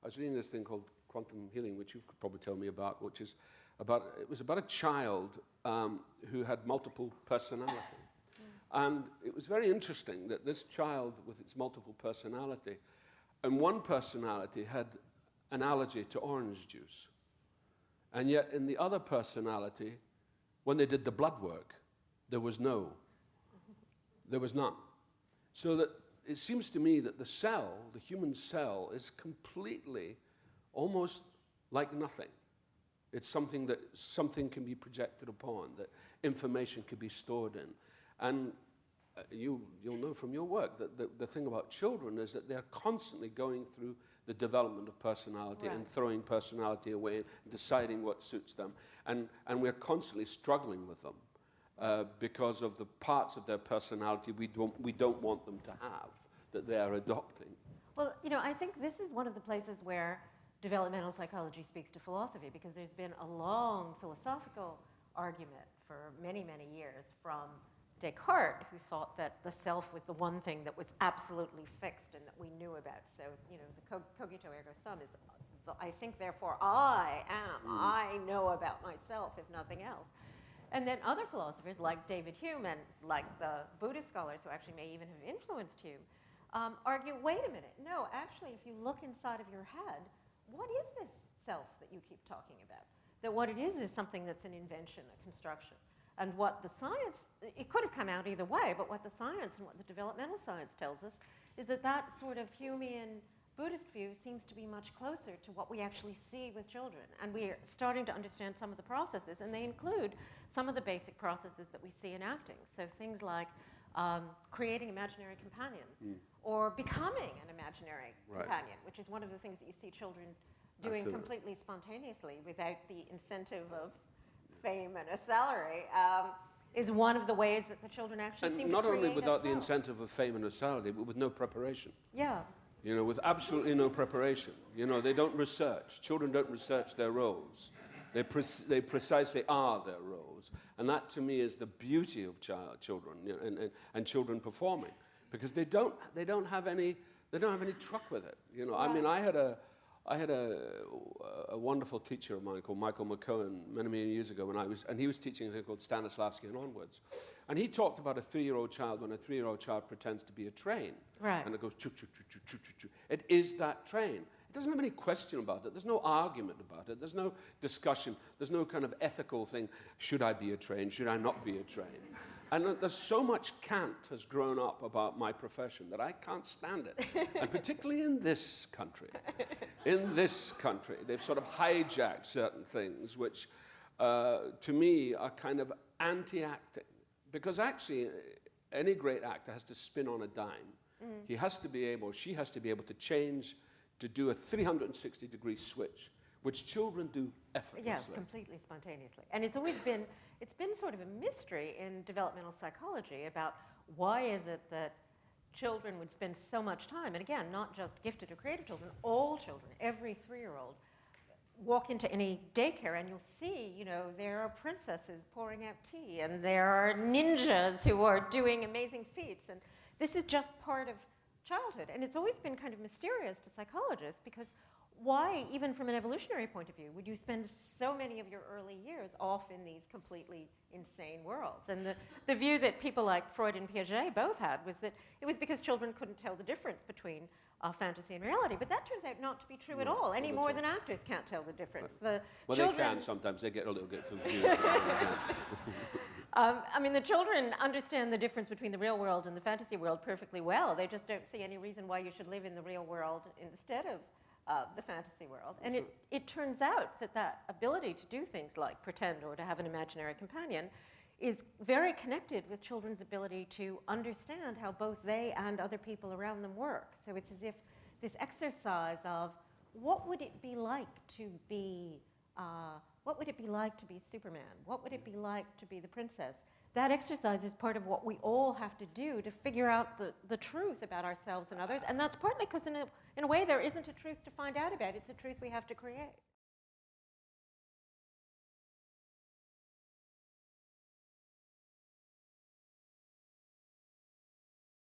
was reading this thing called quantum healing, which you could probably tell me about, which is it was about a child who had multiple personality. And it was very interesting that this child with its multiple personality, and one personality had an allergy to orange juice. And yet in the other personality, when they did the blood work, there was none. So that it seems to me that the cell, the human cell, is completely, almost like nothing. It's something that something can be projected upon, that information can be stored in. And you'll know from your work that the thing about children is that they're constantly going through the development of personality and throwing personality away and deciding what suits them. And we're constantly struggling with them because of the parts of their personality we don't want them to have, that they are adopting. Well, I think this is one of the places where developmental psychology speaks to philosophy, because there's been a long philosophical argument for many, many years from Descartes, who thought that the self was the one thing that was absolutely fixed and that we knew about. So, the cogito ergo sum is, I think, therefore I am. I know about myself, if nothing else. And then other philosophers, like David Hume and like the Buddhist scholars who actually may even have influenced Hume, argue, wait a minute, no, actually, if you look inside of your head, what is this self that you keep talking about? That what it is something that's an invention, a construction. And what the science, it could have come out either way, but what the science and what the developmental science tells us is that that sort of Humean Buddhist view seems to be much closer to what we actually see with children. And we're starting to understand some of the processes, and they include some of the basic processes that we see in acting. So things like creating imaginary companions or becoming an imaginary companion, which is one of the things that you see children doing completely spontaneously without the incentive of fame and a salary, is one of the ways that the children actually seem to create not only without the incentive of fame and a salary, but with no preparation. Yeah. With absolutely no preparation. They don't research. Children don't research their roles. They precisely are their roles. And that, to me, is the beauty of children and children performing, because they don't have any truck with it. I mean, I had a wonderful teacher of mine called Michael McCohen many years ago and he was teaching a thing called Stanislavski and Onwards. And he talked about a 3-year-old child when a 3-year-old child pretends to be a train. Right. And it goes choo, choo, choo, choo, choo, choo, choo. It is that train. It doesn't have any question about it. There's no argument about it. There's no discussion. There's no kind of ethical thing. Should I be a train? Should I not be a train? And there's so much cant has grown up about my profession that I can't stand it. And particularly in this country. In this country, they've sort of hijacked certain things which, to me, are kind of anti-acting. Because actually, any great actor has to spin on a dime. He has to be able, she has to be able to change, to do a 360-degree switch, which children do effortlessly. Yes, completely spontaneously. And it's been sort of a mystery in developmental psychology about why is it that children would spend so much time, and again, not just gifted or creative children, all children, every 3-year-old, walk into any daycare and you'll see, there are princesses pouring out tea and there are ninjas who are doing amazing feats. And this is just part of childhood. And it's always been kind of mysterious to psychologists, because why, even from an evolutionary point of view, would you spend so many of your early years off in these completely insane worlds? And the view that people like Freud and Piaget both had was that it was because children couldn't tell the difference between fantasy and reality. But that turns out not to be true at all, any more than actors can't tell the difference. Well, they can sometimes. They get a little bit confused. I mean, the children understand the difference between the real world and the fantasy world perfectly well. They just don't see any reason why you should live in the real world instead of the fantasy world. And it turns out that that ability to do things like pretend or to have an imaginary companion is very connected with children's ability to understand how both they and other people around them work. So it's as if this exercise of what would it be like to be Superman? What would it be like to be the princess? That exercise is part of what we all have to do to figure out the truth about ourselves and others. And that's partly because in a way there isn't a truth to find out about. It's a truth we have to create.